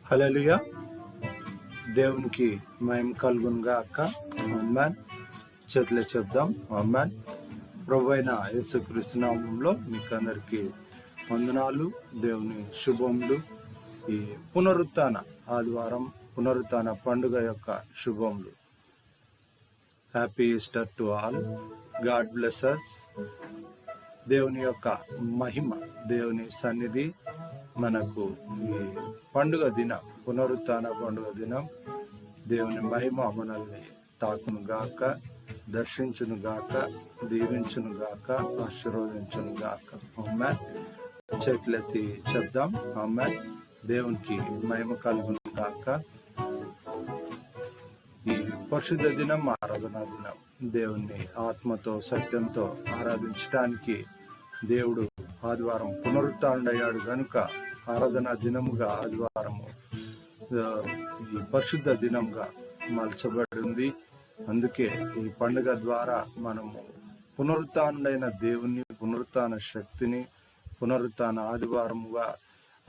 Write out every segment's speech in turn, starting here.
హల్లెలూయా. దేవునికి మహిమ కలుగును గాక. ఆమేన్. చేతులు చెప్దాం. ఆమేన్. ప్రభువైన యేసుక్రీస్తు నామములో మీకు అందరికీ వందనాలు, దేవుని శుభములు. ఈ పునరుత్థాన ఆదివారం, పునరుత్థాన పండుగ యొక్క శుభములు. Happy Easter to all. God bless us. దేవుని యొక్క మహిమ, దేవుని సన్నిధి మనకు ఈ పండుగ దినం, పునరుత్థాన పండుగ దినం దేవుని మహిమ మనల్ని తాకును గాక, దర్శించును గాక, దీవించును గాక, ఆశీర్వదించును గాక. ఆమేన్. చేతులెత్తి చెప్దాం. ఆమేన్. దేవునికి మహిమ కలుగును గాక. ఈ పరిశుద్ధ దినం, ఆరాధనా దినం, దేవుణ్ణి ఆత్మతో సత్యంతో ఆరాధించడానికి దేవుడు ఆదివారం పునరుత్థానుడయ్యాడు కనుక ఆరాధనా దినముగా ఆదివారము ఈ పరిశుద్ధ దినంగా మలచబడి ఉంది. అందుకే ఈ పండుగ ద్వారా మనము పునరుత్థానుడైన దేవుని, పునరుత్థాన శక్తిని, పునరుత్థాన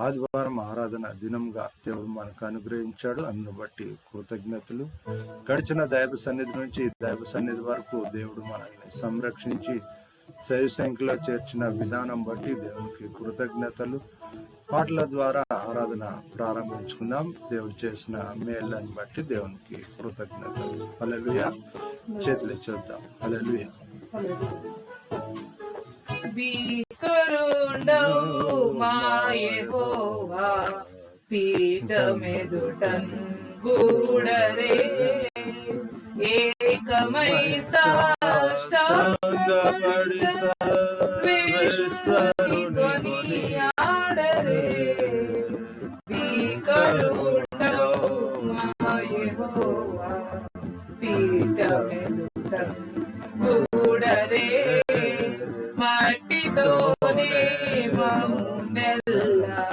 ఆదివారం ఆరాధన దినంగా దేవుడు మనకు అనుగ్రహించాడు. అందును బట్టి కృతజ్ఞతలు. గడిచిన దైవ సన్నిధి నుంచి దైవ సన్నిధి వరకు దేవుడు మనల్ని సంరక్షించి సైవ సంఖ్యలో చేర్చిన విధానం బట్టి దేవునికి కృతజ్ఞతలు. పాటల ద్వారా ఆరాధన ప్రారంభించుకుందాం. దేవుడు చేసిన మేళ్ళని బట్టి దేవునికి కృతజ్ఞతలు. హల్లెలూయా. చేతులు చూద్దాం. హల్లెలూయా. భీకరుండవు మా యెహోవా పీఠమెదుటన్ గూడరే, ఏకమై సాష్టాంగపడి సర్వేశ్వరుని కొనియాడరే. భీకరుండవు మా యెహోవా పీఠమెదుటన్ గూడరే, మట్టితోనే మమ్మునెల్లా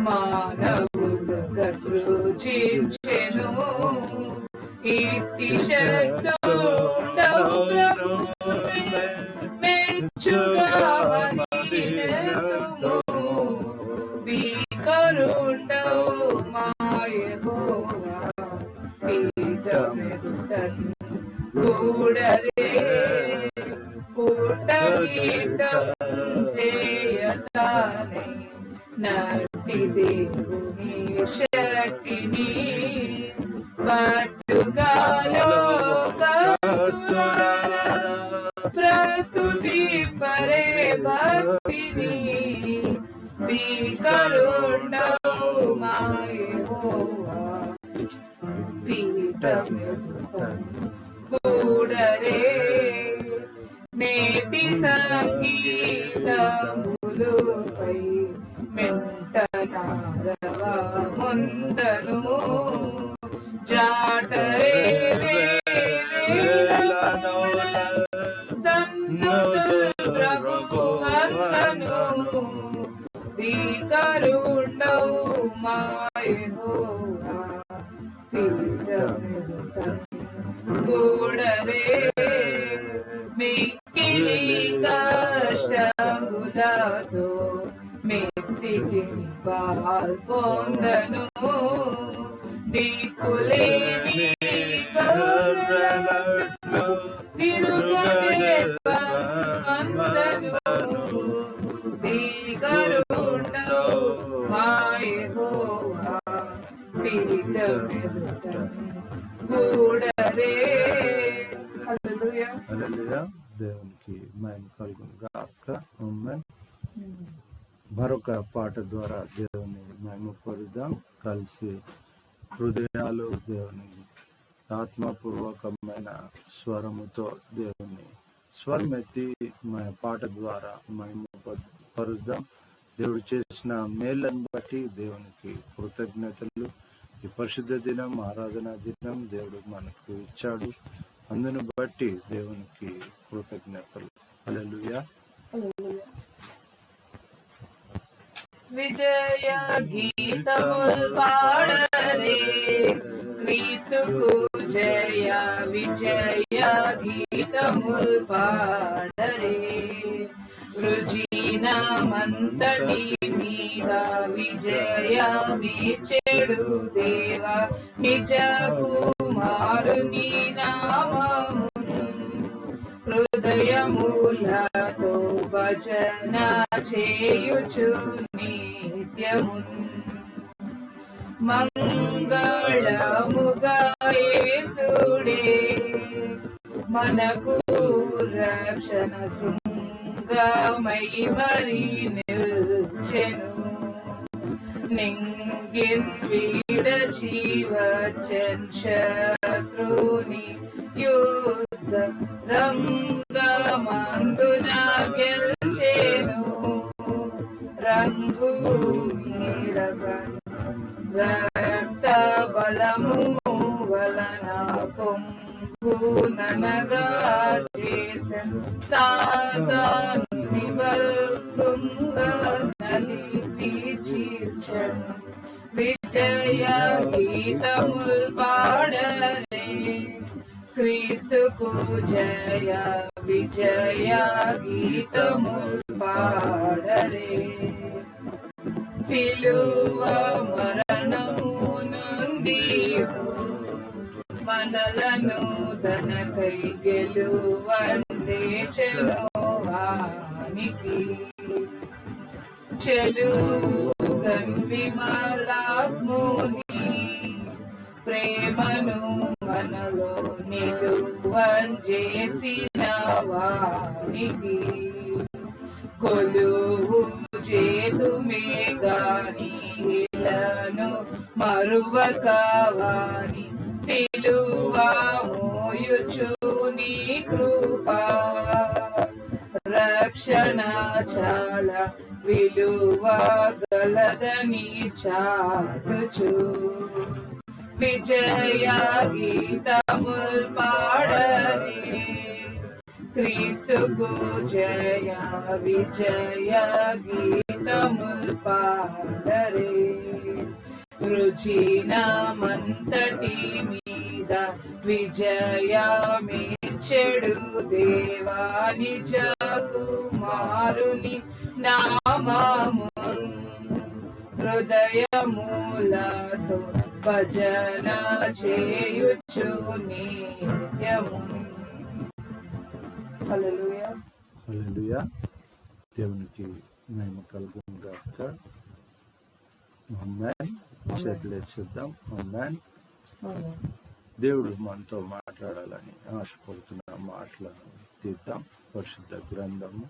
మానవులుగా సృజించెను. ఇట్టి శక్తుడవు ప్రభువే, మెచ్చుగావని నెత్తుము. భీకరుండవు మా యెహోవా పీఠమెదుటన్ గూడరే, పుట్టగీతం చేయతానే నటి దేవుని శక్తిని, పట్టుగాలో ప్రస్తుతి పరే భక్తిని. భీకరుండవు మా యెహోవా పీఠమెదుటన్ గూడరే, నేటి సంగీతములుపై మెంటనారవ ముందను జాటరే సన్నుతులు ప్రభువందను. భీకరుండవు మా యెహోవా పీఠమెదుటన్ గూడరే, మిక్కిలి కష్టములతో మెట్టికి పాల్పొందను. దిక్కులేని గొర్రెలను తిరుగనే మందను. భీకరుండవు మా యెహోవా పీఠమెదుటన్ గూడరే. హల్లెలూయా. హల్లెలూయా. దేవునికి మహిమ కలుగును గాక. ఆమేన్. మరొక పాట ద్వారా దేవుని మహిమ పరుద్దాం. కలిసి హృదయాలు దేవుని ఆత్మపూర్వకమైన స్వరముతో దేవుని స్వరమెత్తి పాట ద్వారా మహిమ పరుద్దాం. దేవుడు చేసిన మేళ్ళను బట్టి దేవునికి కృతజ్ఞతలు. ఈ పరిశుద్ధ దినం, ఆరాధనా దినం దేవుడు మనకు ఇచ్చాడు. అందును బట్టి దేవునికి కృతజ్ఞతలు. హల్లెలూయా. విజయ గీతముల్ పాడరే, క్రీస్తుకు జయ విజయ గీతముల్ పాడరే. రుజినమంతటి మీద విజయమిచ్చెడు మించెడు దేవా నిజ కుమారుని నామమును హృదయములతో భజన చేయుచు నిత్యమున్ మంగళముగా యేసుడే మనకు రక్షణ శృంగమై మరి నిల్చెను నింగిన్ విడచి వచ్చెన్ శత్రుని యుద్ధ రంగమందున గెల్చెను రంగు మీరగన్ రక్త బలము వలన పొంగు ననగా చేసెన్ సాతానుని బల్కృంగ నలిపి చీల్చెన్ విజయ గీతముల్ పాడరే క్రీస్తుకు జయ విజయ గీతముల్ పాడరే సిలువ మరణము నుండియు మనలను తనకై గెలువందేచెనోవానికి చెలుగన్ విమలాత్ముని ప్రేమను మనలో నిలువంజేసిన వానికి కొలువు చేతుమే గాని ఇలను మరువకవాని సిలువ మోయుచు నీ కృపా రక్షణ చాలా విలువ గలదని చాటుచు విజయ గీతముల్ పాడరే క్రీస్తుకు జయ విజయ గీతముల్ పాడరే రుచినమంతటి మీద విజయమిచ్చెడు దేవా నిజ కుమారుని నామమున్ హృదయములతో భజన చేయుచు నిత్యము. హల్లెలూయా. హల్లెలూయా. దేవునికి మహిమ కలుగును గాక. ఆమేన్. చేతులు చూద్దాం. ఆమేన్. దేవుడు మనతో మాట్లాడాలని ఆశపడుతున్న మాటలను తీద్దాం. పరిశుద్ధ గ్రంథము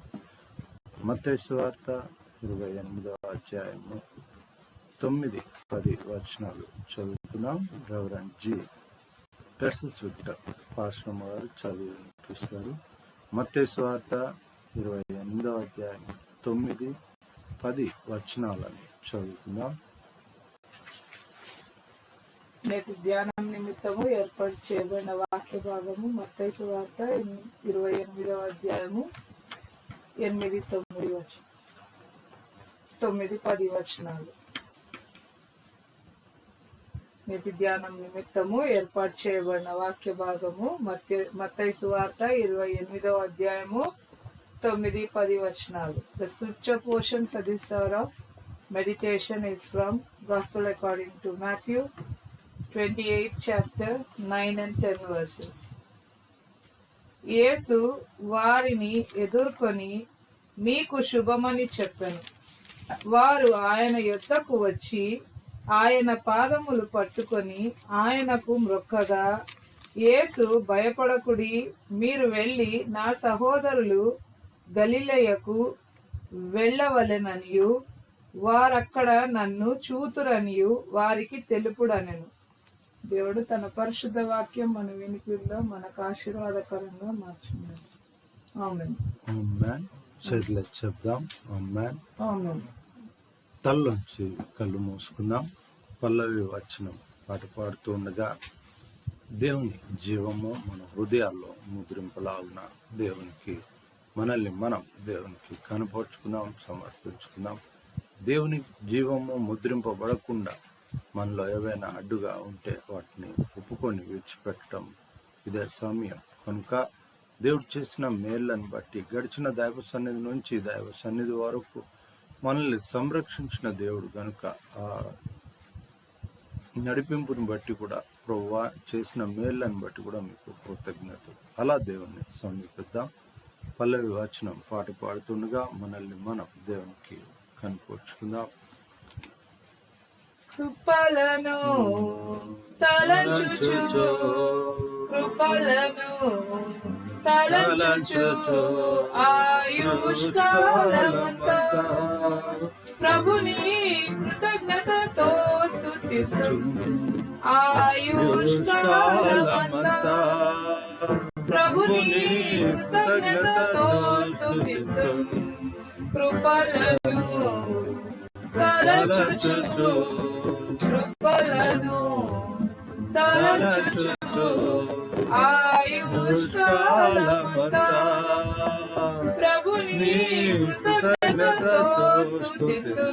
మత్తయి సువార్త 28వ అధ్యాయము 9-10 వచనాలు చదువుతున్నాం. రెవరెండ్ జి టెర్సస్ విక్టర్ పాస్టర్ గారు చదివి వినిపిస్తారు. మత్తయి సువార్త 28వ అధ్యాయం 9-10 వచనాలను చదువుతున్నాం. నేటి ధ్యానం నిమిత్తము ఏర్పాటు చేయబడిన వాక్య భాగము మత్తయి సువార్త 28వ అధ్యాయము 8-9 వచనాలు. నేటి ధ్యానం నిమిత్తము ఏర్పాటు చేయబడిన వాక్య భాగము మత్తయి సువార్త 28వ అధ్యాయము 9-10 వచనాలు. The scripture portion for this hour of meditation is from Gospel according to Matthew 28 chapter 9 and 10 verses. యేసు వారిని ఎదుర్కొని మీకు శుభమని చెప్పెను. వారు ఆయన యొద్దకు వచ్చి ఆయన పాదములు పట్టుకొని ఆయనకు మ్రొక్కగా, యేసు భయపడకుడి, మీరు వెళ్ళి నా సహోదరులు గలిలయకు వెళ్ళవలెననియు వారక్కడ నన్ను చూతురనియు వారికి తెలుపుడనెను. దేవుడు తన పరిశుద్ధ వాక్యం మన వినికిడిలో మనకు ఆశీర్వాదకరంగా మార్చున్నాడు. ఆమేన్. ఆమేన్. చేతులు చెప్దాం. ఆమేన్. ఆమేన్. తల్లోంచి కళ్ళు మూసుకుందాం. పల్లవి వచనం పాట పాడుతూ ఉండగా దేవుని జీవము మన హృదయాల్లో ముద్రింపలాగున మనల్ని మనం దేవునికి కనపరుచుకుందాం, సమర్పించుకుందాం. దేవుని జీవము ముద్రింపబడకుండా మనలో ఏవైనా అడ్డుగా ఉంటే వాటిని ఒప్పుకొని విడిచిపెట్టడం ఇదే సమయం. కనుక దేవుడు చేసిన మేళ్లను బట్టి గడిచిన దైవ సన్నిధి నుంచి దైవ సన్నిధి వరకు మనల్ని సంరక్షించిన దేవుడు కనుక ఆ నడిపింపుని బట్టి కూడా, ప్రభువా చేసిన మేళ్ళని బట్టి కూడా మీకు కృతజ్ఞతలు. అలా దేవుణ్ణి సమీపిద్దాం. పల్లవి వచనం పాట పాడుతుండగా మనల్ని మనం దేవునికి కనిపించుకుందాం. కృపలను తలంచుచు, కృపలను తలంచుచు, ఆయుష్కాలమంతా ప్రభుని కృతజ్ఞతతో స్తుతిస్తు, ఆయుష్కాలమంతా ప్రభుని కృతజ్ఞతతో స్తుతిస్తు, కృపలను తలంచుచు, కృపలను తలంచుచు, ఆయుష్కాలమంతా ప్రభుని కృతజ్ఞతతో స్తుతిస్తు,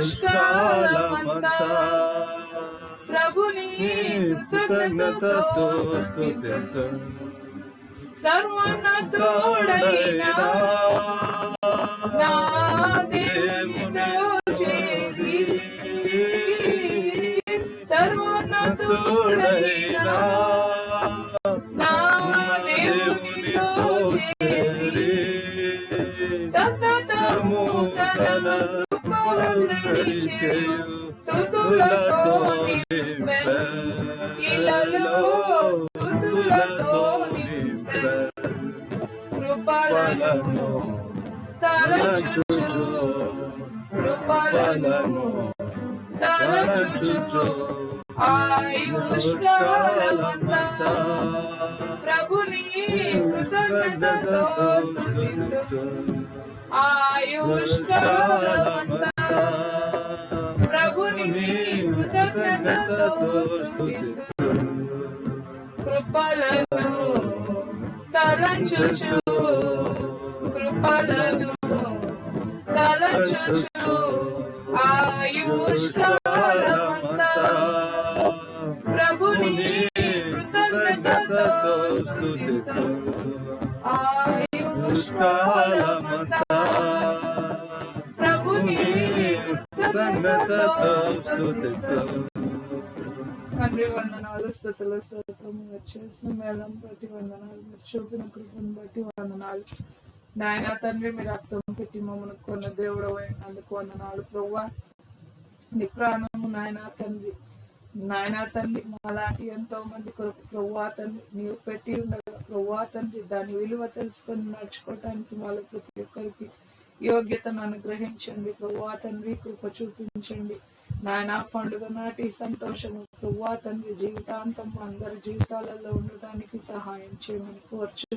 ఆయుష్కాలమంతా ప్రభుని కృతజ్ఞతతో స్తుతిస్తు, సర్వోన్నతుడైన నా దేవునితో చేరి, సర్వోన్నతుడైన నా దేవునితో చేరి, సతతము తన కృపలనడి చేయు స్తుతులతో నింపె, ఇలలో స్తుతులతో నింపె, కృపలను తలంచుచు, కృపలను తలంచుచు, ఆయుష్కాలమంతా ప్రభుని కృతజ్ఞతతో స్తుతిస్తు, ఆయుష్కాలమంతా ప్రభుని కృతజ్ఞతతో స్తుతిస్తు, కృపలను తలంచుచు, కృపలను తలంచుచు, ఆయుష్కాలమంతా ప్రభుని కృతజ్ఞతతో స్తుతిస్తు, ఆయుష్కాలమంతా ప్రభుని కృతజ్ఞతతో స్తుతిస్తు. తండ్రి వందనాలు, స్తుతులు, స్తోత్రము. మీరు చేసిన మేళను బట్టి వందనాలు, మీరు చూపిన కృపను బట్టి వందనాలు. నాయన తండ్రి, మీరు రక్తం పెట్టి మమ్మల్ని కొన్న దేవుడు అయినందుకు వందనాలు ప్రభువా. నీ ప్రాణము నాయన తండ్రి, నాయన తండ్రి మాలాంటి ఎంతో మంది కొరకు ప్రభువా తండ్రి నీవు పెట్టి ఉండగా ప్రభువా తండ్రి దాని విలువ తెలుసుకొని నడుచుకోవటానికి వాళ్ళ ప్రతి ఒక్కరికి యోగ్యతను అనుగ్రహించండి ప్రభువా తండ్రి. కృప చూపించండి నాయన. పండుగ నాటి సంతోషము ప్రభువా తండ్రి జీవితాంతం అందరి జీవితాలలో ఉండటానికి సహాయం చేయమని కోర్చు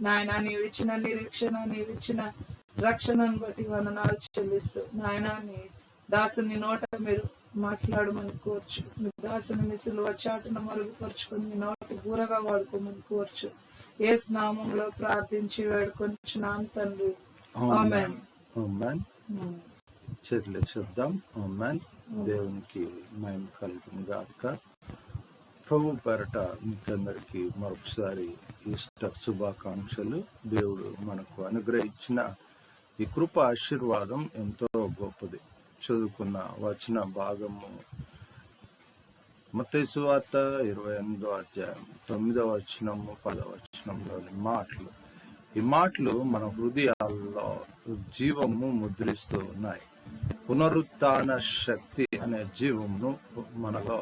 నాయన. నీవిచ్చిన నిరీక్షణ, నీవిచ్చిన రక్షణను బట్టి వందనాలు చెల్లిస్తూ నాయన, నీ దాసుని నోట మీరు మాట్లాడమని కోర్చు. మీ దాసుని మీ సిలువ చాటున మరుగుపరుచుకొని మీ నోటి బూరగా వాడుకోమని కోర్చు. యేసు నామంలో ప్రార్థించి వేడుకొనిచున్నాం తండ్రి, ఆమేన్. ఆమేన్. చెట్లు చెప్దాం. ఆమేన్. దేవునికి మహిమ కలుగును గాక. ప్రభు పేరట మీకందరికీ మరొకసారి ఈస్టర్ శుభాకాంక్షలు. దేవుడు మనకు అనుగ్రహించిన ఈ కృప ఆశీర్వాదం ఎంతో గొప్పది. చదువుకున్న వచన భాగము మత్తయి సువార్త 28వ అధ్యాయం 9వ వచనము 10వ వచనంలోని మాటలు. ఈ మాటలు మన హృదయాల్లో జీవము ముద్రిస్తూ ఉన్నాయి. పునరుత్థాన శక్తి అనే జీవమును మనలో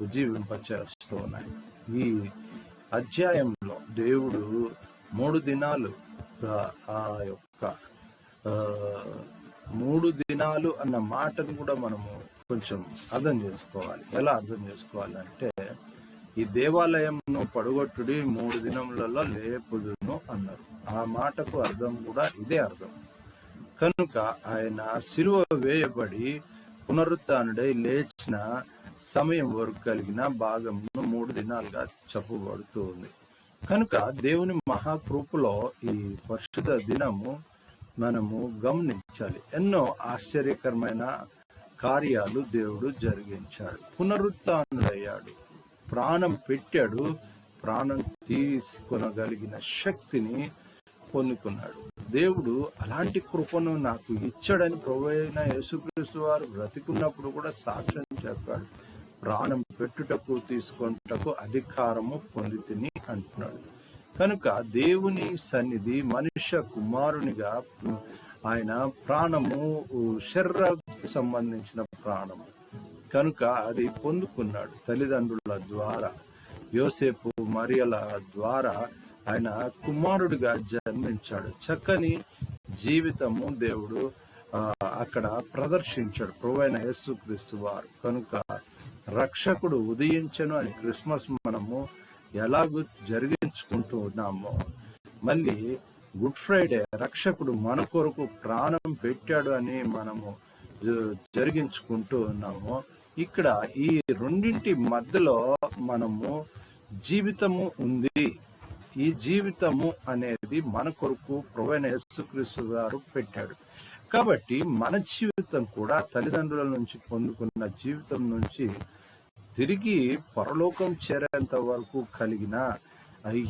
ఉజ్జీవింపచేస్తూ ఉన్నాయి. ఈ అధ్యాయంలో దేవుడు 3 దినాలు ఆ యొక్క 3 దినాలు అన్న మాటను కూడా మనము కొంచెం అర్థం చేసుకోవాలి. ఎలా అర్థం చేసుకోవాలంటే, ఈ దేవాలయంను పడగొట్టుడి 3 దినములలో లేపుదును అన్నారు. ఆ మాటకు అర్థం కూడా ఇదే అర్థం. కనుక ఆయన సిలువ వేయబడి పునరుత్థానుడై లేచిన సమయం వరకు కలిగిన భాగమును 3 దినాలుగా చెప్పబడుతూ ఉంది. కనుక దేవుని మహాకృపలో ఈ పరిశుద్ధ దినము మనము గమనించాలి. ఎన్నో ఆశ్చర్యకరమైన కార్యాలు దేవుడు జరిగించాడు. పునరుత్థానుడయ్యాడు, ప్రాణం పెట్టాడు, ప్రాణం తీసుకొనగలిగిన శక్తిని పొందుకున్నాడు. దేవుడు అలాంటి కృపను నాకు ఇచ్చాడని ప్రభువైన యేసుక్రీస్తు వారు బ్రతికున్నప్పుడు కూడా సాక్ష్యం చెప్పాడు. ప్రాణం పెట్టుటకు తీసుకొనుటకు అధికారము పొందితిని అంటున్నాడు. కనుక దేవుని సన్నిధి మనుష్య కుమారునిగా ఆయన ప్రాణము శరీరానికి సంబంధించిన ప్రాణము కనుక అది పొందుకున్నాడు. తల్లిదండ్రుల ద్వారా, యోసేపు మరియల ద్వారా ఆయన కుమారుడిగా జన్మించాడు. చక్కని జీవితము దేవుడు అక్కడ ప్రదర్శించాడు ప్రభువైన యేసుక్రీస్తు వారు. కనుక రక్షకుడు ఉదయించెను అని క్రిస్మస్ మనము ఎలాగూ జరిగించుకుంటూ ఉన్నామో, మళ్ళీ గుడ్ ఫ్రైడే రక్షకుడు మన కొరకు ప్రాణం పెట్టాడు అని మనము జరిగించుకుంటూ ఉన్నాము. ఇక్కడ ఈ రెండింటి మధ్యలో మనము జీవితము ఉంది. ఈ జీవితము అనేది మన కొరకు ప్రభువైన యేసుక్రీస్తు గారు పెట్టాడు. కాబట్టి మన జీవితం కూడా తల్లిదండ్రుల నుంచి పొందుకున్న జీవితం నుంచి తిరిగి పరలోకం చేరేంత వరకు కలిగిన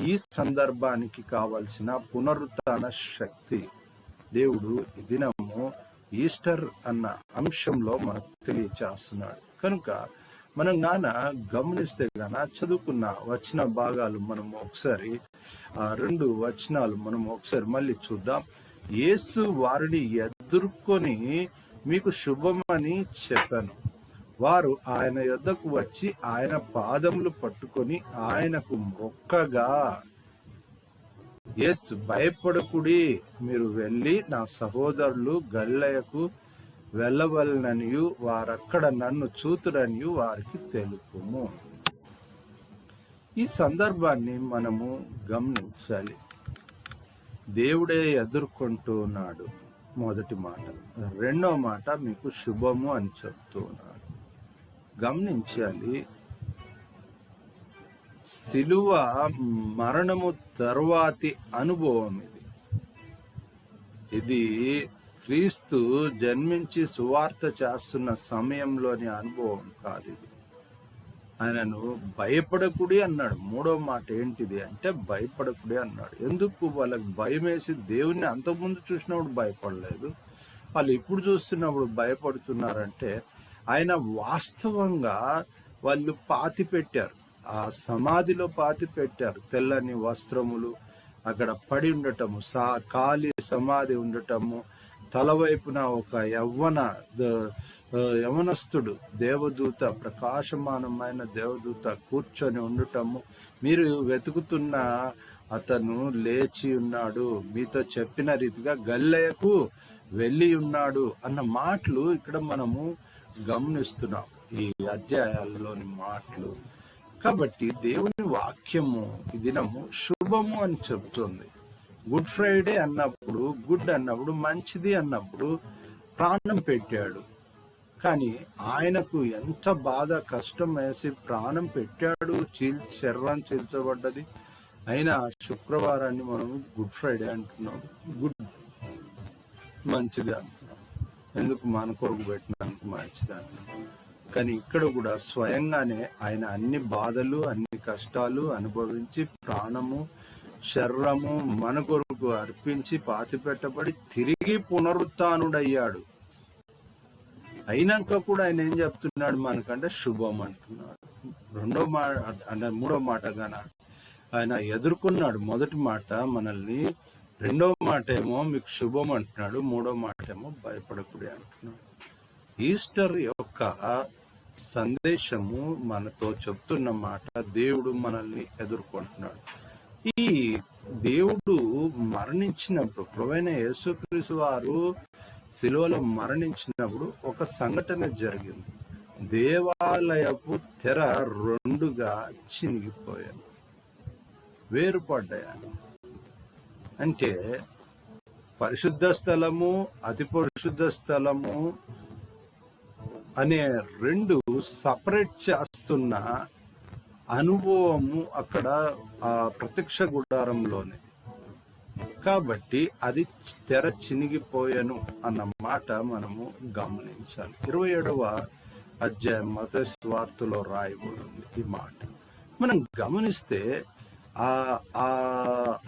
ఈ సందర్భానికి కావలసిన పునరుత్థాన శక్తి దేవుడు ఈ దినము ఈస్టర్ అన్న అంశంలో మనకు తెలియచేస్తున్నాడు. కనుక మనం గమనిస్తే చదువుకున్న వచన భాగాలు మనం ఒకసారి ఆ 2 వచనాలు మనం ఒకసారి మళ్ళీ చూద్దాం. యేసు వారిని ఎదుర్కొని మీకు శుభమని చెప్పాను. వారు ఆయన యొద్దకు వచ్చి ఆయన పాదములు పట్టుకొని ఆయనకు మొక్కగా, యేసు భయపడకుడి, మీరు వెళ్ళి నా సహోదరులు గలిలయకు వెళ్ళవలననియు వారక్కడ నన్ను చూతురనియు వారికి తెలుపుము. ఈ సందర్భాన్ని మనము గమనించాలి. దేవుడే ఎదుర్కొంటున్నాడు మొదటి మాట. రెండో మాట మీకు శుభము అని చెప్తున్నాడు. గమనించాలి, సిలువ మరణము తరువాతి అనుభవం ఇది క్రీస్తు జన్మించి సువార్త చేస్తున్న సమయంలోని అనుభవం కాదు ఇది. ఆయనను భయపడకుడి అన్నాడు. మూడో మాట ఏంటిది అంటే భయపడకుడి అన్నాడు. ఎందుకు? వాళ్ళకి భయం వేసి దేవుణ్ణి అంతకుముందు చూసినప్పుడు భయపడలేదు, వాళ్ళు ఇప్పుడు చూస్తున్నప్పుడు భయపడుతున్నారంటే ఆయన వాస్తవంగా వాళ్ళు పాతి పెట్టారు, ఆ సమాధిలో పాతి పెట్టారు. తెల్లని వస్త్రములు అక్కడ పడి ఉండటము, ఖాళీ సమాధి ఉండటము, తలవైపున ఒక యవనస్తుడు దేవదూత, ప్రకాశమానమైన దేవదూత కూర్చొని ఉండటము, మీరు వెతుకుతున్న అతను లేచి ఉన్నాడు, మీతో చెప్పిన రీతిగా గలిలయకు వెళ్ళి ఉన్నాడు అన్న మాటలు ఇక్కడ మనము గమనిస్తున్నాం ఈ అధ్యాయాలలోని మాటలు. కాబట్టి దేవుని వాక్యము ఈ దినము శుభము అని చెప్తుంది. గుడ్ ఫ్రైడే అన్నప్పుడు, గుడ్ అన్నప్పుడు, మంచిది అన్నప్పుడు ప్రాణం పెట్టాడు. కానీ ఆయనకు ఎంత బాధ కష్టం వేసి ప్రాణం పెట్టాడు, శరీరం చీల్చబడ్డది. అయినా శుక్రవారాన్ని మనం గుడ్ ఫ్రైడే అంటున్నాం, గుడ్ మంచిది అంటున్నాం. ఎందుకు? మన కొరకు పెట్టినందుకు మంచిది అంటున్నాం. కానీ ఇక్కడ కూడా స్వయంగానే ఆయన అన్ని బాధలు, అన్ని కష్టాలు అనుభవించి ప్రాణము, శరీరము మన కొరకు అర్పించి పాతి పెట్టబడి తిరిగి పునరుత్థానుడయ్యాడు. అయినాక కూడా ఆయన ఏం చెప్తున్నాడు మనకంటే శుభం అంటున్నాడు. మూడో మాట ఆయన ఎదుర్కొన్నాడు. మొదటి మాట మనల్ని, రెండో మాట ఏమో మీకు శుభం అంటున్నాడు, మూడో మాట ఏమో భయపడకుడి అంటున్నాడు. ఈస్టర్ యొక్క సందేశము మనతో చెప్తున్న మాట, దేవుడు మనల్ని ఎదుర్కొంటున్నాడు. ఈ దేవుడు మరణించినప్పుడు, ప్రభువైన యేసుక్రీస్తు వారు శిలువలో మరణించినప్పుడు ఒక సంఘటన జరిగింది. దేవాలయపు తెర 2గా చినిగిపోయాను, వేరుపడ్డాయని. అంటే పరిశుద్ధ స్థలము, అతి పరిశుద్ధ స్థలము అనే 2 సపరేట్ చేస్తున్న అనుభవము అక్కడ ఆ ప్రత్యక్ష గుడారంలోనే. కాబట్టి అది తెర చినిగిపోయాను అన్న మాట మనము గమనించాలి. 27వ అధ్యాయం మత్తయి సువార్తలో రాయబడింది ఈ మాట. మనం గమనిస్తే ఆ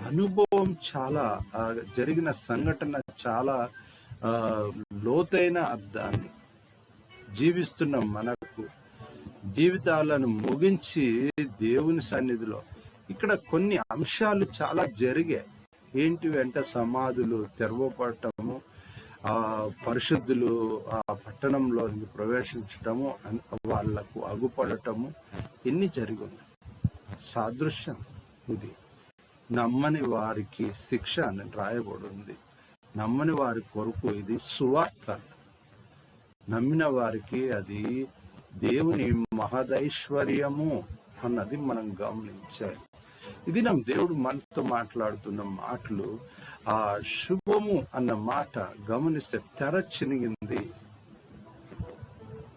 అనుభవం చాలా, జరిగిన సంఘటన చాలా లోతైన అర్థాన్ని, జీవిస్తున్న మనకు జీవితాలను ముగించి దేవుని సన్నిధిలో ఇక్కడ కొన్ని అంశాలు చాలా జరిగాయి. ఏంటివి అంటే సమాధులు తెరవపడటము, ఆ పరిశుద్ధులు ఆ పట్టణంలోకి ప్రవేశించటము, వాళ్లకు అగుపడటము, ఇన్ని జరిగి ఉన్నాయి. సాదృశ్యం ఇది. నమ్మని వారికి శిక్ష అని రాయబడి ఉంది. నమ్మని వారి కొరకు ఇది సువార్త. నమ్మిన వారికి అది దేవుని మహదైశ్వర్యము అన్నది మనం గమనించాలి. ఇది దేవుడు మనతో మాట్లాడుతున్న మాటలు. ఆ శుభము అన్న మాట గమనిస్తే తెర చినిగింది.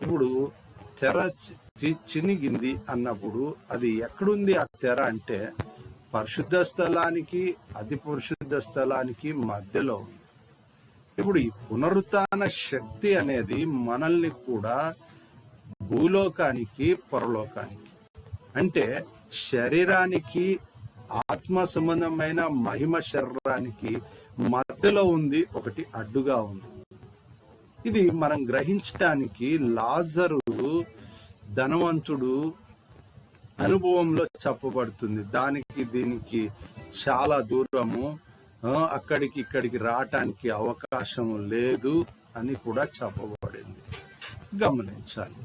ఇప్పుడు తెర చినిగింది అన్నప్పుడు అది ఎక్కడుంది ఆ తెర అంటే పరిశుద్ధ స్థలానికి అతి పరిశుద్ధ స్థలానికి మధ్యలో ఉంది. ఇప్పుడు ఈ పునరుత్థాన శక్తి అనేది మనల్ని కూడా భూలోకానికి పరలోకానికి అంటే శరీరానికి ఆత్మ సంబంధమైన మహిమ శరీరానికి మధ్యలో ఉంది, ఒకటి అడ్డుగా ఉంది. ఇది మనం గ్రహించటానికి లాజరు ధనవంతుడు అనుభవంలో చెప్పబడుతుంది. దానికి దీనికి చాలా దూరము, అక్కడికి ఇక్కడికి రావటానికి అవకాశం లేదు అని కూడా చెప్పబడింది. గమనించాలి.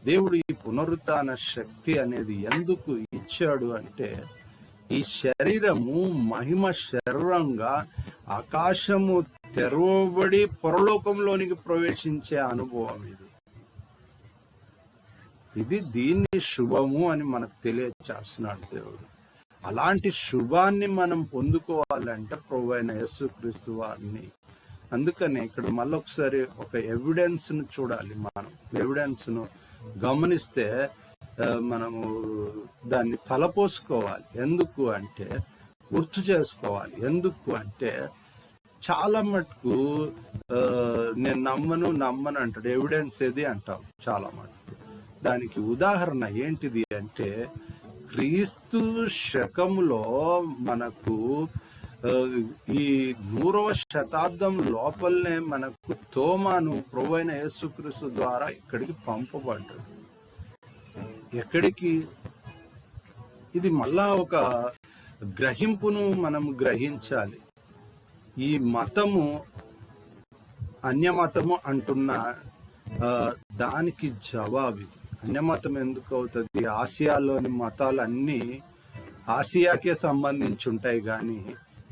దేవుడు ఈ పునరుత్థాన శక్తి అనేది ఎందుకు ఇచ్చాడు అంటే ఈ శరీరము మహిమ శరీరంగా ఆకాశము తెరవబడి పరలోకంలోనికి ప్రవేశించే అనుభవం ఇది దీన్ని శుభము అని మనకు తెలియచేస్తున్నాడు దేవుడు. అలాంటి శుభాన్ని మనం పొందుకోవాలంటే ప్రభువైన యేసుక్రీస్తు వారిని. అందుకని ఇక్కడ మళ్ళొకసారి ఒక ఎవిడెన్స్ ను చూడాలి. మనం ఎవిడెన్స్ ను గమనిస్తే మనము దాన్ని తలపోసుకోవాలి. ఎందుకు అంటే గుర్తు చేసుకోవాలి. ఎందుకు అంటే చాలా మటుకు నేను నమ్మను అంటాడు. ఎవిడెన్స్ ఏది అంటాం చాలా మటుకు. దానికి ఉదాహరణ ఏంటిది అంటే క్రీస్తు శకములో మనకు ఈ 100వ శతాబ్దం లోపలనే మనకు తోమాను ప్రభువైన యేసుక్రీస్తు ద్వారా ఇక్కడికి పంపబడ్డాడు. ఎక్కడికి? ఇది మళ్ళా ఒక గ్రహింపును మనం గ్రహించాలి. ఈ మతము అన్యమతము అంటున్న దానికి జవాబు ఇది. అన్యమతం ఎందుకు అవుతుంది? ఆసియాలోని మతాలన్నీ ఆసియాకే సంబంధించి ఉంటాయి, కానీ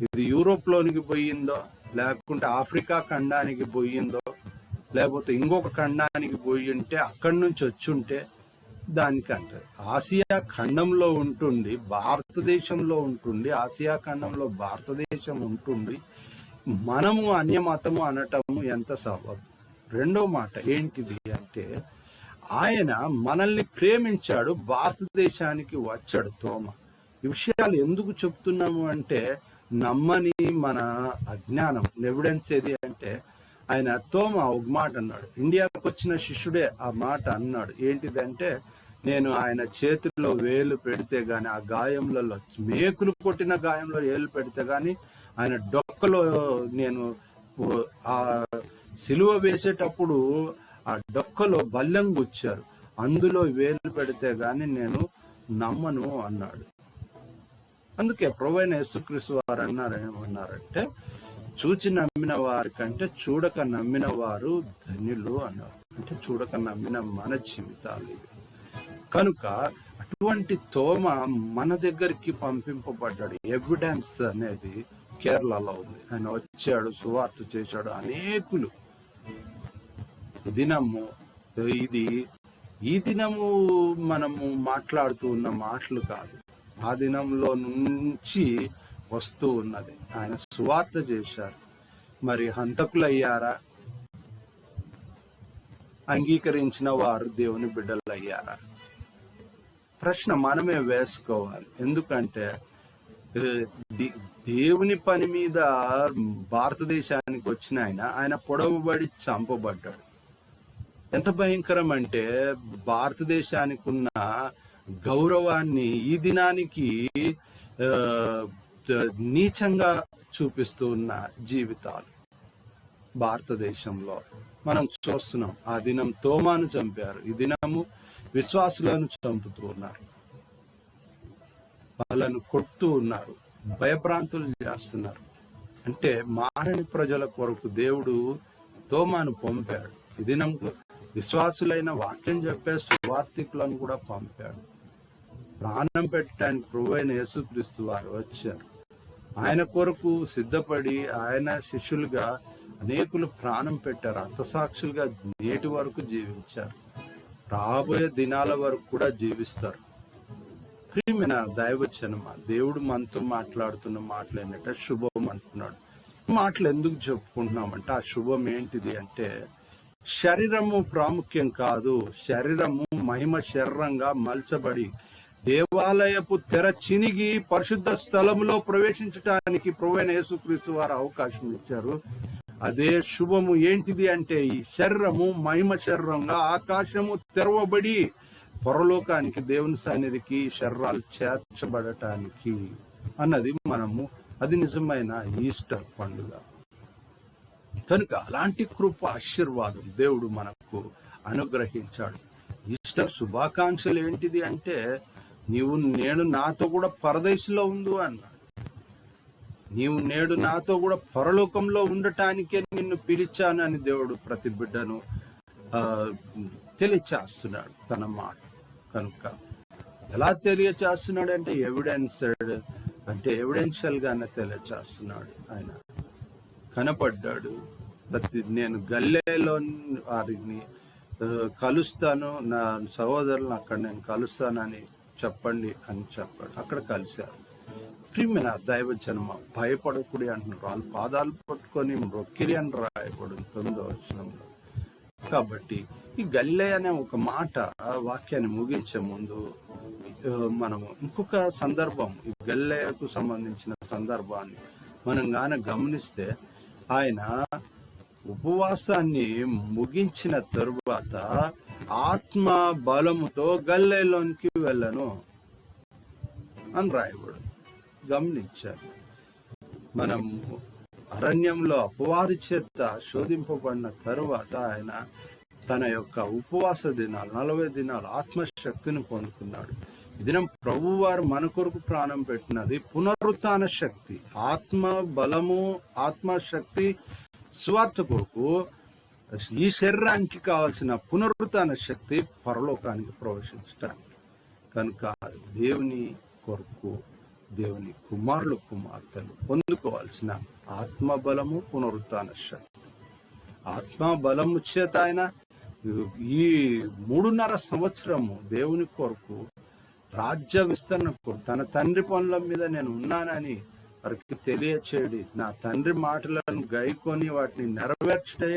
ఇది యూరోప్లోనికి పోయిందో, లేకుంటే ఆఫ్రికా ఖండానికి పోయిందో, లేకపోతే ఇంకొక ఖండానికి పోయి ఉంటే అక్కడి నుంచి వచ్చి ఉంటే దానికంటారు. ఆసియా ఖండంలో ఉంటుండి భారతదేశంలో ఉంటుండి, ఆసియా ఖండంలో భారతదేశం ఉంటుండి మనము అన్యమతము అనటము ఎంత సబబు? రెండో మాట ఏంటిది అంటే ఆయన మనల్ని ప్రేమించాడు, భారతదేశానికి వచ్చాడు తోమ. ఈ విషయాలు ఎందుకు చెప్తున్నాము అంటే నమ్మని మన అజ్ఞానం. ఎవిడెన్స్ ఏది అంటే ఆయన తోమ ఒక మాట అన్నాడు. ఇండియాకు వచ్చిన శిష్యుడే ఆ మాట అన్నాడు. ఏంటిదంటే నేను ఆయన చేతిలో వేలు పెడితే గాని, ఆ గాయంలలో మేకులు కొట్టిన గాయంలో వేలు పెడితే గాని, ఆయన డొక్కలో నేను ఆ సిలువ వేసేటప్పుడు ఆ డొక్కలో బల్లెం గుచ్చారు, అందులో వేలు పెడితే గాని నేను నమ్మను అన్నాడు. అందుకే ప్రభువైన యేసుక్రీస్తు వారు ఏమన్నారంటే చూచి నమ్మిన వారి కంటే చూడక నమ్మిన వారు ధన్యులు అన్నారు. అంటే చూడక నమ్మిన మన జీవితాలు ఇవి. కనుక అటువంటి తోమ మన దగ్గరికి పంపింపబడ్డాడు. ఎవిడెన్స్ అనేది కేరళలో ఉంది. ఆయన వచ్చాడు, సువార్త చేశాడు. అనేకులు దినము ఈ దినము మనము మాట్లాడుతూ ఉన్న మాటలు కాదు, ఆ దినంలో నుంచి వస్తూ ఉన్నది. ఆయన సువార్త చేశారు. మరి హంతకులయ్యారా? అంగీకరించిన వారు దేవుని బిడ్డలు అయ్యారా? ప్రశ్న మనమే వేసుకోవాలి. ఎందుకంటే దేవుని పని మీద భారతదేశానికి వచ్చిన ఆయన పొడవుబడి చంపబడ్డాడు. ఎంత భయంకరం అంటే భారతదేశానికి ఉన్న గౌరవాన్ని ఈ దినానికి నీచంగా చూపిస్తూ ఉన్న జీవితాలు. భారతదేశంలో మనం చూస్తున్నాం. ఆ దినం తోమాను చంపారు, ఈ దినము విశ్వాసులను చంపుతూ ఉన్నారు, వాళ్ళను కొడుతూ ఉన్నారు, భయభ్రాంతులు చేస్తున్నారు. అంటే మారని ప్రజల కొరకు దేవుడు తోమాను పంపాడు. ఈ దినం విశ్వాసులైన వాక్యం చెప్పే సువార్థికులను కూడా పంపాడు. ప్రాణం పెట్టడానికి ప్రభువైన యేసుక్రీస్తు వారు వచ్చారు. ఆయన కొరకు సిద్ధపడి ఆయన శిష్యులుగా అనేకులు ప్రాణం పెట్టారు, హతసాక్షులుగా నేటి వరకు జీవించారు, రాబోయే దినాల వరకు కూడా జీవిస్తారు. ప్రియమైన దైవజనమా, దేవుడు మనతో మాట్లాడుతున్న మాటలు ఏంటంటే శుభం అంటున్నాడు. మాటలు ఎందుకు చెప్పుకుంటున్నామంటే ఆ శుభం ఏంటిది అంటే శరీరము ప్రాముఖ్యం కాదు, శరీరము మహిమ శరీరంగా మలచబడి దేవాలయపు తెర చినిగి పరిశుద్ధ స్థలములో ప్రవేశించడానికి ప్రభువైన యేసుక్రీస్తు వారు అవకాశం ఇచ్చారు. అదే శుభము ఏంటిది అంటే ఈ శరీరము మహిమ శరీరంగా ఆకాశము తెరవబడి పరలోకానికి దేవుని సన్నిధికి శరీరాలు చేర్చబడటానికి అన్నది అది నిజమైన ఈస్టర్ పండుగ. కనుక అలాంటి కృప ఆశీర్వాదం దేవుడు మనకు అనుగ్రహించాడు. ఈస్టర్ శుభాకాంక్షలు ఏంటిది అంటే నేను నాతో కూడా పరదేశంలో ఉండు అన్నాడు. నీవు నేడు నాతో కూడా పరలోకంలో ఉండటానికే నిన్ను పిలిచాను అని దేవుడు ప్రతి బిడ్డను తెలియచేస్తున్నాడు తన మాట. కనుక ఎలా తెలియచేస్తున్నాడు అంటే ఎవిడెన్షియల్ గానే తెలియచేస్తున్నాడు. ఆయన కనపడ్డాడు. నేను గల్లీలో వారిని కలుస్తాను, నా సహోదరులను అక్కడ నేను కలుస్తానని చెప్పండి అని చెప్పాడు. అక్కడ కలిశారు. ప్రియమైన దైవజనమ, భయపడకుడి అంటున్నారు. వాళ్ళ పాదాలు పట్టుకొని మొక్కిరి అని రాయబడింది 9వ వచనంలో. కాబట్టి ఈ గల్లే అనే ఒక మాట వాక్యాన్ని ముగించే ముందు మనము ఇంకొక సందర్భం, ఈ గల్లేకు సంబంధించిన సందర్భాన్ని మనం గాన గమనిస్తే ఆయన ఉపవాసాన్ని ముగించిన తరువాత ఆత్మ బలముతో గల్లేలోనికి వెళ్ళను అని రాయబడు. గమనించారు. మనం అరణ్యంలో అపవాది చేత శోధింపబడిన తరువాత ఆయన తన యొక్క ఉపవాస దినాలు 40 దినాలు ఆత్మశక్తిని పొందుకున్నాడు. ఈ దినం ప్రభు వారు మన కొరకు ప్రాణం పెట్టినది పునరుత్థాన శక్తి, ఆత్మ బలము, ఆత్మశక్తి స్వార్థ కొరకు ఈ శరీరానికి కావాల్సిన పునరుత్థాన శక్తి పరలోకానికి ప్రవేశించడానికి. కనుక దేవుని కొరకు దేవుని కుమారులు కుమార్తెలు పొందుకోవాల్సిన ఆత్మబలము, పునరుత్థాన శక్తి. ఆత్మబలము చేత ఆయన ఈ 3.5 సంవత్సరము దేవుని కొరకు రాజ్య విస్తరణ కొరకు తన తండ్రి పనుల మీద నేను ఉన్నానని వారికి తెలియచేయడి, నా తండ్రి మాటలను గైకొని వాటిని నెరవేర్చే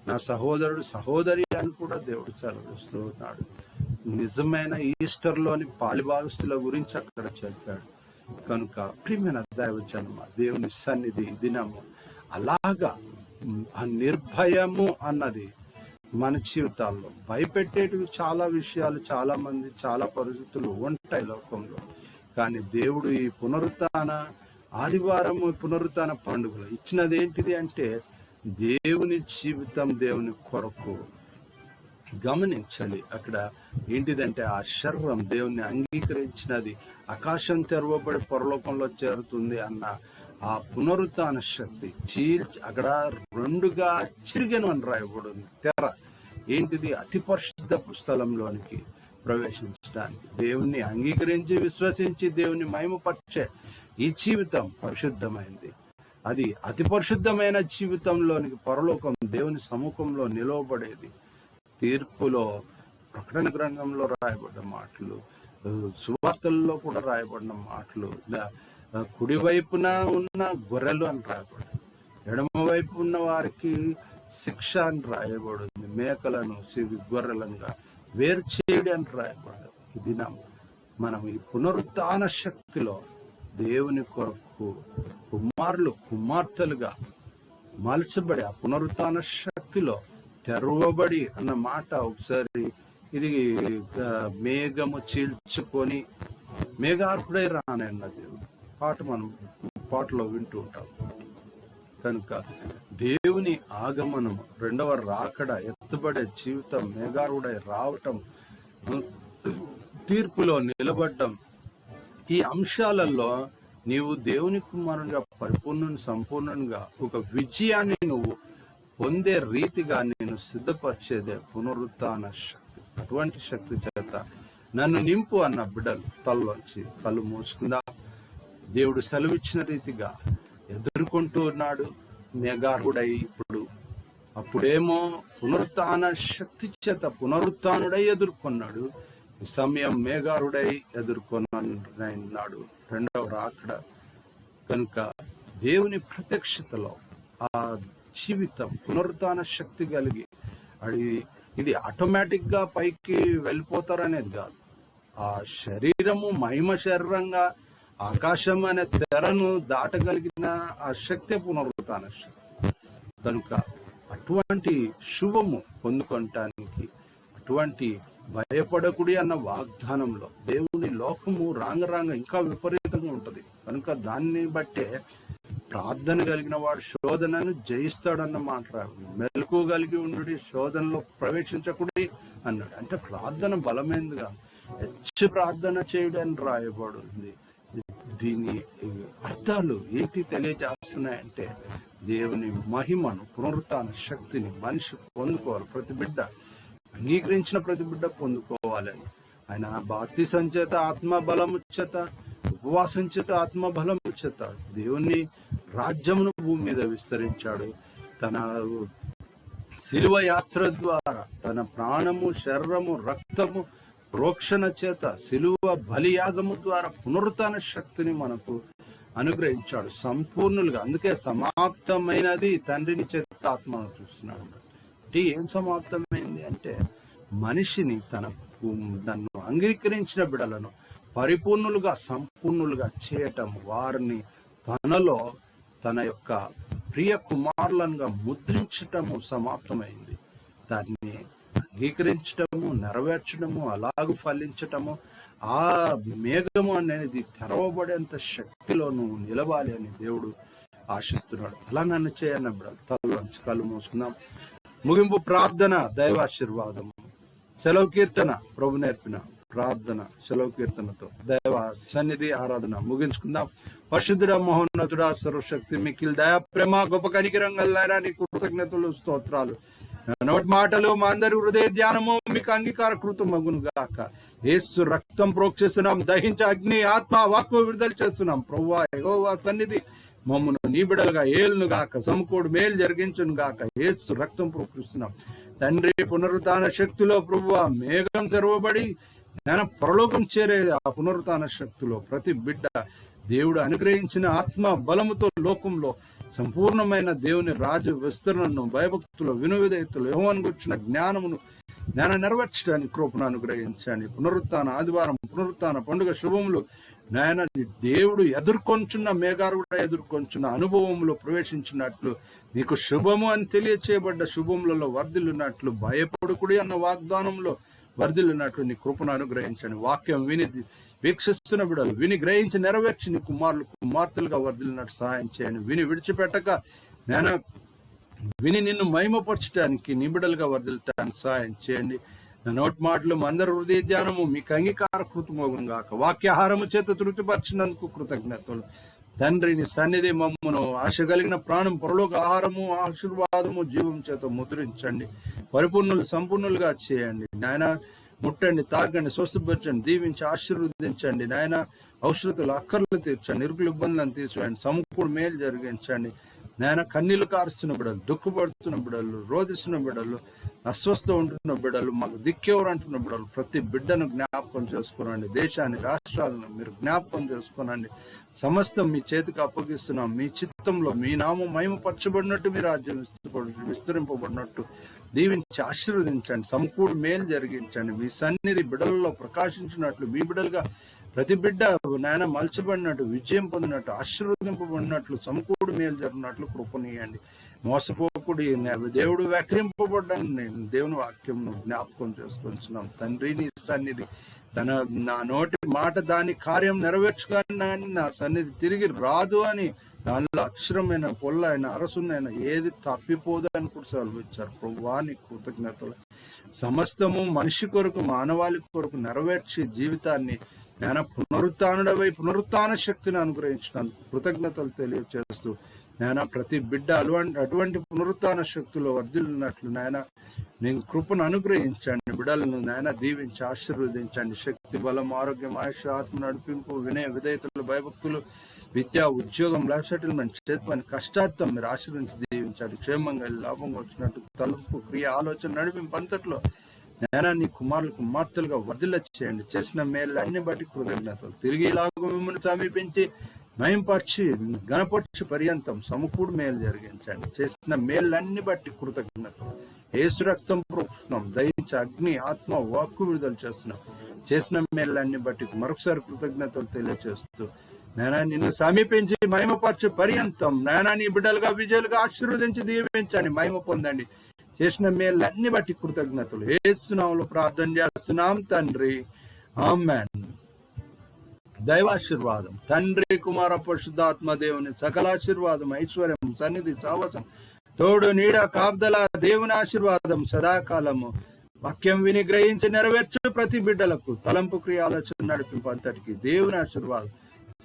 నా సహోదరుడు సహోదరి అని కూడా దేవుడు సెలవిస్తూ ఉన్నాడు. నిజమైన ఈస్టర్లోని పాలిభాగస్తుల గురించి అక్కడ చెప్పాడు. కనుక ప్రియమైన దైవజనమ, దేవుని సన్నిధి దినము అలాగా ఆ నిర్భయము అన్నది మన జీవితాల్లో భయపెట్టేటివి చాలా విషయాలు, చాలా మంది, చాలా పరిస్థితులు ఉంటాయి లోకంలో. కానీ దేవుడు ఈ పునరుత్థాన ఆదివారము, పునరుత్థాన పండుగలు ఇచ్చినది ఏంటిది అంటే దేవుని జీవితం, దేవుని కొరకు గమనించాలి. అక్కడ ఏంటిదంటే ఆ శరీరం దేవుణ్ణి అంగీకరించినది ఆకాశం తెరవబడి పరలోకంలో చేరుతుంది అన్న ఆ పునరుత్థాన శక్తి అక్కడ 2గా చిరిగను అని రాయబడింది. తెర ఏంటిది? అతి పరిశుద్ధ స్థలంలోనికి ప్రవేశించడానికి, దేవుణ్ణి అంగీకరించి విశ్వసించి దేవుని మహిమపరిచే ఈ జీవితం పరిశుద్ధమైంది. అది అతి పరిశుద్ధమైన జీవితంలోనికి పరలోకం దేవుని సముఖంలో నిలవబడేది. తీర్పులో, ప్రకటన గ్రంథంలో రాయబడ్డ మాటలు, సువార్తల్లో కూడా రాయబడిన మాటలు, కుడివైపున ఉన్న గొర్రెలు అని రాయబడి, ఎడమ వైపు ఉన్న వారికి శిక్ష అని రాయబడింది. మేకలను గొర్రెలంగా వేరు చేయడం అని రాయబడ్డది. ఈ దినం మనం ఈ పునరుత్థాన శక్తిలో దేవుని కొరకు కుమారులు కుమార్తెలుగా మలచబడి ఆ పునరుత్థాన శక్తిలో తెరవబడి అన్న మాట ఒకసారి ఇది మేఘము చీల్చుకొని మేఘార్కుడై రానన్నది పాట మనం పాటలో వింటూ ఉంటాం. కనుక దేవుడు దేవుని ఆగమనము, రెండవ రాకడ, ఎత్తుబడే జీవితం, మేఘారుడై రావటం, తీర్పులో నిలబడ్డం, ఈ అంశాలలో నీవు దేవుని కుమారునిగా పరిపూర్ణుని సంపూర్ణంగా ఒక విజయాన్ని నువ్వు పొందే రీతిగా నేను సిద్ధపరిచేదే పునరుత్థాన శక్తి. అటువంటి శక్తి చేత నన్ను నింపు అన్న బిడ్డలు తలలోంచి కళ్ళు మూసుకుందా. దేవుడు సెలవిచ్చిన రీతిగా ఎదుర్కొంటూ ఉన్నాడు మేఘారుడై. ఇప్పుడు అప్పుడేమో పునరుత్థాన శక్తి చేత పునరుత్థానుడై ఎదుర్కొన్నాడు. ఈ సమయం మేఘారుడై ఎదుర్కొన్నాడు రెండవ రాకడ. కనుక దేవుని ప్రత్యక్షతలో ఆ జీవితం పునరుత్థాన శక్తి కలిగి ఇది ఆటోమేటిక్గా పైకి వెళ్ళిపోతారనేది కాదు. ఆ శరీరము మహిమ శరీరంగా ఆకాశం అనే తెరను దాటగలిగిన ఆ శక్తి పునరుత్థాన శక్తి. కనుక అటువంటి శుభము పొందుకోవటానికి, అటువంటి భయపడకుడి అన్న వాగ్దానంలో దేవుని లోకము రాంగ ఇంకా విపరీతంగా ఉంటుంది. కనుక దాన్ని బట్టే ప్రార్థన కలిగిన వాడు శోధనను జయిస్తాడన్న మాట రాదు. మెలకు కలిగి ఉండు శోధనలో ప్రవేశించకుడి అన్నాడు. అంటే ప్రార్థన బలమైనదిగా హెచ్చు ప్రార్థన చేయడం రాయబడింది. దీని అర్థాలు ఏంటి తెలియజేస్తున్నాయంటే, దేవుని మహిమను, పునరుత్థాన శక్తిని మనిషి పొందుకోవాలి. ప్రతి బిడ్డ అంగీకరించిన ప్రతి బిడ్డ పొందుకోవాలని ఆయన బాప్తిసం చేత ఆత్మ బలము చేత, ఉపవాసం చేత ఆత్మ బలము చేత దేవుని రాజ్యమును భూమి మీద విస్తరించాడు. తన శిలువ యాత్ర ద్వారా తన ప్రాణము, శరీరము, రక్తము, ప్రోక్షణ చేత, శిలువ బలియాగము ద్వారా పునరుత్థాన శక్తిని మనకు అనుగ్రహించాడు సంపూర్ణులుగా. అందుకే సమాప్తమైనది తండ్రిని చేత ఆత్మను చూస్తున్నాడు. అంటే ఏం సమాప్తమైంది అంటే, మనిషిని నన్ను అంగీకరించిన బిడలను పరిపూర్ణులుగా సంపూర్ణులుగా చేయటం, వారిని తనలో తన యొక్క ప్రియ కుమారులంగా ముద్రించటము సమాప్తమైంది. దాన్ని అంగీకరించటము, నెరవేర్చడము, అలాగూ ఫలించటము, ఆ మేఘము అనేది తెరవబడేంత శక్తిలో నువ్వు నిలవాలి అని దేవుడు ఆశిస్తున్నాడు. అలా నన్ను చేయన్న బిడ్డలు తలలోంచి కళ్ళు మూసుకుందాం. ముగింపు ప్రార్థన, దైవాశీర్వాదము, సెలవు కీర్తన, ప్రభు నేర్పిన ప్రార్థన సెలవు కీర్తనతో దైవ సన్నిధి ఆరాధన ముగించుకుందాం. పరిశుద్ధుడ, మహోన్నతుడ, సర్వశక్తి, మిక్కిలి దయా, ప్రేమ, గొప్ప కనికరంగా నీ కృతజ్ఞతలు, స్తోత్రాలు. నోటి మాటలు మా అందరి హృదయ ధ్యానము మీకు అంగీకార కృతమగును గాక. యేసు రక్తం ప్రోక్షిస్తున్నాం, దహించే అగ్ని ఆత్మ వాక్కు విడుదల చేస్తున్నాం. ప్రభువా, యెహోవా సన్నిధి మమ్మను నీ బిడలుగా ఏలును గాక, సమకూడు మేలు జరిగించును గాక. యేసు రక్తం ప్రోక్షిస్తున్నాం తండ్రి. పునరుత్థాన శక్తిలో ప్రభువా మేఘం తెరవబడి జ్ఞాన పరలోకం చేరే ఆ పునరుత్థాన శక్తిలో ప్రతి బిడ్డ దేవుడు అనుగ్రహించిన ఆత్మ బలముతో లోకంలో సంపూర్ణమైన దేవుని రాజ్య విస్తరణను, భయభక్తులు, వినువిధేయతలు, యెహోవాను గుర్చిన జ్ఞానమును నెరవేర్చడానికి కృపను అనుగ్రహించండి. పునరుత్థాన ఆదివారం, పునరుత్థాన పండుగ శుభములు నాయన దేవుడు ఎదుర్కొంచున్న, మేఘారుడ ఎదుర్కొంచున్న అనుభవంలో ప్రవేశించినట్లు, నీకు శుభము అని తెలియచేయబడ్డ శుభములలో వర్ధిల్లున్నట్లు, భయపడుకుడి అన్న వాగ్దానంలో వర్ధిల్లున్నట్లు నీ కృపను అనుగ్రహించండి. వాక్యం విని వీక్షిస్తున్న బిడ్డలు విని గ్రహించి నెరవేర్చి నీ కుమార్తెలుగా వర్ధిల్లినట్టు సహాయం చేయండి. విని విడిచిపెట్టక నేను విని నిన్ను మహిమపరచడానికి, నీ బిడ్డలుగా వర్ధిల్లటానికి సహాయం చేయండి. నా నోటి మాటలు అందరి హృదయ ధ్యానము మీకు అంగీకార కృతమోగును గాక. వాక్యాహారము చేత తృప్తిపరిచినందుకు కృతజ్ఞతలు తండ్రి. నీ సన్నిధి మమ్మను ఆశ కలిగిన ప్రాణం, పరలోక ఆహారము, ఆశీర్వాదము, జీవం చేత ముద్రించండి. పరిపూర్ణులు సంపూర్ణులుగా చేయండి నాయన. ముట్టండి, తాకండి, స్వస్థపరచండి, దీవించి ఆశీర్వదించండి నాయన. అవసరతలు, అక్కర్లు తీర్చండి, ఇరుకులు ఇబ్బందులను తీసివేయండి, సమకూడు మేలు జరిగించండి నాయన. కన్నీళ్లు కారుస్తున్న బిడ్డలు, దుఃఖపడుతున్న బిడ్డలు, రోధిస్తున్న బిడ్డలు, అస్వస్థ ఉంటున్న బిడ్డలు, మాకు దిక్కెవరు అంటున్న బిడ్డలు, ప్రతి బిడ్డను జ్ఞాపకం చేసుకోనండి. దేశాన్ని, రాష్ట్రాలను మీరు జ్ఞాపకం చేసుకోనండి. సమస్తం మీ చేతికి అప్పగిస్తున్నాం. మీ చిత్తంలో మీ నామం మహిమపరచబడినట్టు, మీ రాజ్యం విస్తరింపబడినట్టు దీవించి ఆశీర్వదించండి. సమకూడు మేలు జరిగించండి. మీ సన్నిధి బిడ్డలలో ప్రకాశించినట్లు, మీ బిడ్డలుగా ప్రతి బిడ్డ నాయన మలచబడినట్టు, విజయం పొందినట్టు, ఆశీర్వదింపబడినట్లు, సమకూడు మేలు జరిగినట్లు కృపనీయండి. మోసపోకుడి దేవుడు వ్యాఖ్రింపబడ్డాన్ని దేవుని వాక్యం జ్ఞాపకం చేసుకుంటున్నాం తండ్రి. నీ సన్నిధి నా నోటి మాట దాని కార్యం నెరవేర్చుకొని నా సన్నిధి తిరిగి రాదు అని దానిలో అక్షరమైన పొల్లైన అరసునైన ఏది తప్పిపోదు అని కూడా సెలవిచ్చారు. ప్రభువా నీ కృతజ్ఞతలు. సమస్తము మనిషి కొరకు మానవాళి కొరకు నెరవేర్చి జీవితాన్ని నాయన పునరుత్థానుడవై పునరుత్థాన శక్తిని అనుగ్రహించినందుకు కృతజ్ఞతలు తెలియజేస్తూ నాయన ప్రతి బిడ్డ అటువంటి పునరుత్థాన శక్తిలో వర్ధిల్లినట్లు నాయన నేను కృపను అనుగ్రహించండి. బిడ్డలను నాయన దీవించి ఆశీర్వదించండి. శక్తి, బలం, ఆరోగ్యం, ఆయుష, ఆత్మ నడిపింపు, వినయ, విధేయతలు, భయభక్తులు, విద్య, ఉద్యోగం, లైఫ్ సెటిల్మెంట్, చేతి పని, కష్టార్థం మీరు ఆశీర్వించి దీవించండి. క్షేమంగా లాభంగా వచ్చినట్టు తలుపు, క్రియ, ఆలోచన, నడిపింపు అంతట్లో నాయన నీ కుమారులు కుమార్తెలుగా వర్ధిల్ల చేయండి. చేసిన మేళ్ళన్ని బట్టి కృతజ్ఞతలు. తిరిగి ఇలాగ మిమ్మల్ని సమీపించి నయంపరిచి గణపరచు పర్యంతం సమకూడు మేలు జరిగించండి. చేసిన మేళ్ళన్ని బట్టి కృతజ్ఞతలు. యేసు రక్తం ప్రోక్షణం దయించి అగ్ని, ఆత్మ, వాక్కు విడుదల చేస్తున్నాం. చేసిన మేళ్ళన్ని బట్టి మరొకసారి కృతజ్ఞతలు తెలియజేస్తూ నాయన నిన్ను సమీపించి మహిమపరచు పర్యంతం నాయన నీ బిడ్డలుగా విజయులుగా ఆశీర్వదించి దీవించండి. మహిమ పొందండి. చేసిన మేళ్ళన్ని బట్టి కృతజ్ఞతలు. యేసు నామములో ప్రార్థన చేస్తున్నాం తండ్రి, ఆమేన్. దైవాశీర్వాదం, తండ్రి, కుమార, పరిశుద్ధాత్మ దేవుని సకలాశీర్వాదం, ఐశ్వర్యం, సన్నిధి, సావసం, తోడు, నీడ, కాపుదల, దేవుని ఆశీర్వాదం సదాకాలము వాక్యం విని గ్రహించి నెరవేర్చు ప్రతి బిడ్డలకు తలంపు, క్రియ, ఆలోచన, నడిపింపు అంతటికి దేవుని ఆశీర్వాదం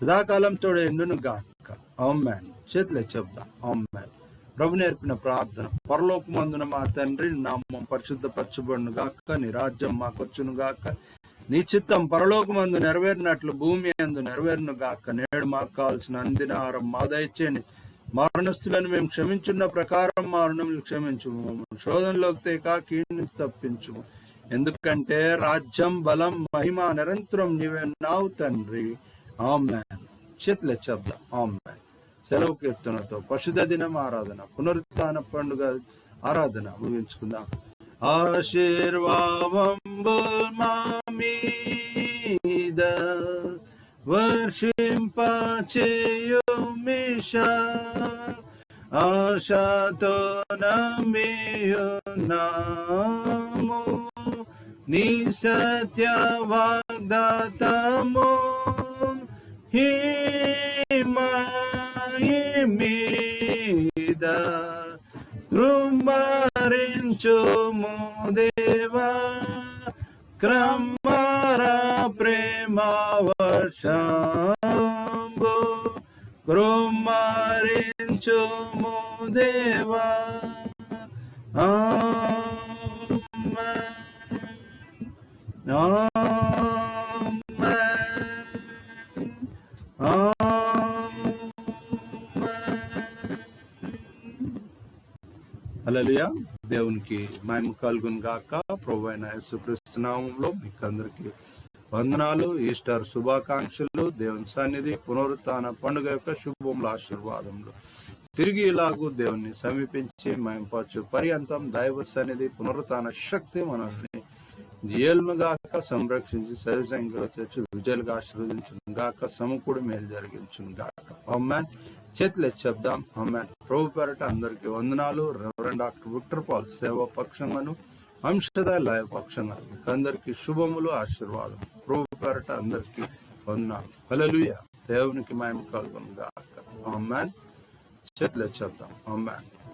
సదాకాలం తోడు ఎండును గాక. ఆమేన్. చేతులే చెప్దాం. ఆమేన్. ప్రభు నేర్పిన ప్రార్థన. పరలోకమందున మా తండ్రి నామం పరిశుద్ధపరచబడును గాక. నీ రాజ్యం మాకొచ్చును గాక. నీ చిత్తం పరలోకమందు నెరవేరినట్లు భూమి యందు నెరవేరును గాక. నేడు మాకు కావాల్సిన అందిన ఆహారం మా దయచేయండి. మరణస్తులను మేము క్షమించున్న ప్రకారం మా రుణములు క్షమించుము. శోధనలోకి తేక కీడును తప్పించుము. ఎందుకంటే రాజ్యం, బలం, మహిమ నిరంతరం నీవే ఉన్నావు తండ్రి. ఆమేన్. చేతులే చెప్దాం. ఆమేన్. సెలవు కీర్తనతో పరిశుద్ధ దినం ఆరాధన, పునరుత్థాన పండుగ ఆరాధన ముగించుకుందాం. ఆశీర్వాదంబుల్ మా మీద వర్షింపచేయుమిషా, ఆశతో నమ్మియున్నాము నీ సత్య వాగ్దాతము. మీద కృంభరించుము దేవా, క్రమర ప్రేమ వర్షంబు కృంభరించుము దేవా. ఆమేన్. హల్లెలూయా. దేవునికి మహిమ కలుగును గాక. ప్రభువైన యేసుక్రీస్తు నామములో మీకు అందరికీ వందనాలు, ఈస్టర్ శుభాకాంక్షలు. దేవుని సన్నిధి, పునరుత్థాన పండుగ యొక్క శుభములు, ఆశీర్వాదములు. తిరిగి ఇలాగూ దేవుని సమీపించి మహిమపరచు పర్యంతం దైవ సన్నిధి, పునరుత్థాన శక్తి మనల్ని ఏలును గాక, సంరక్షించి సైవసంఖ్యలో తెచ్చి విజయాలుగా ఆశీర్వదించును గాక, సమకూడి మేలు జరిగించును గాక. ఆమేన్. చేతులు చెప్దాం. ఆమేన్. ప్రభు పేరట అందరికీ వందనాలు. రెవరెండ్ డాక్టర్ విక్టర్ పాల్ సేవా పక్షంగాను, అంశదాయ లయ పక్షంగా మీకు అందరికీ శుభములు, ఆశీర్వాదం. ప్రభు పేరట అందరికీ వందనాలు. హల్లెలూయా. దేవునికి మహిమ కలుగును గాక. ఆమేన్. చేతులు చెప్దాం. ఆమేన్.